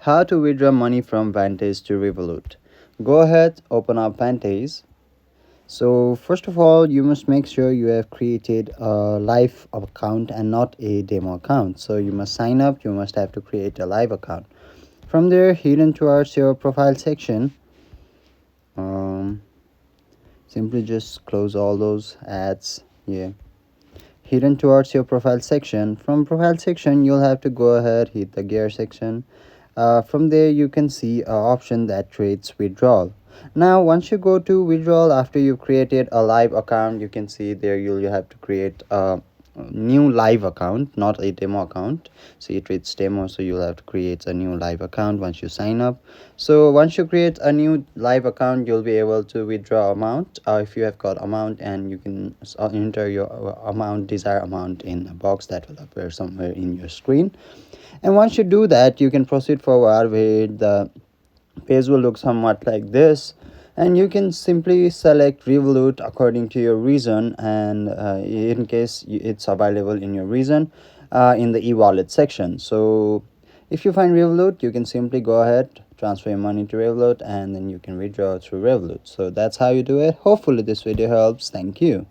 How to withdraw money from Vantage to Revolut. Go ahead, open up Vantage. So first of all, you must make sure you have created a live account and not a demo account. So you must sign up, you must have to create a live account. From there, hidden towards your profile section, um, simply just close all those ads. Yeah, hidden towards your profile section. From profile section, you'll have to go ahead, hit the gear section. From there you can see an option that creates withdrawal. Now once you go to withdrawal, after you've created a live account, you can see there you have to create a new live account, not a demo account. So it reads demo, so you'll have to create a new live account once you sign up. So once you create a new live account, you'll be able to withdraw amount if you have got amount, and you can enter your amount, desired amount, in a box that will appear somewhere in your screen. And once you do that, you can proceed forward with the page will look somewhat like this, and you can simply select Revolut according to your region, and in case it's available in your region, in the e-wallet section. So if you find Revolut, you can simply go ahead, transfer your money to Revolut, and then you can withdraw through Revolut. So that's how you do it. Hopefully this video helps. Thank you.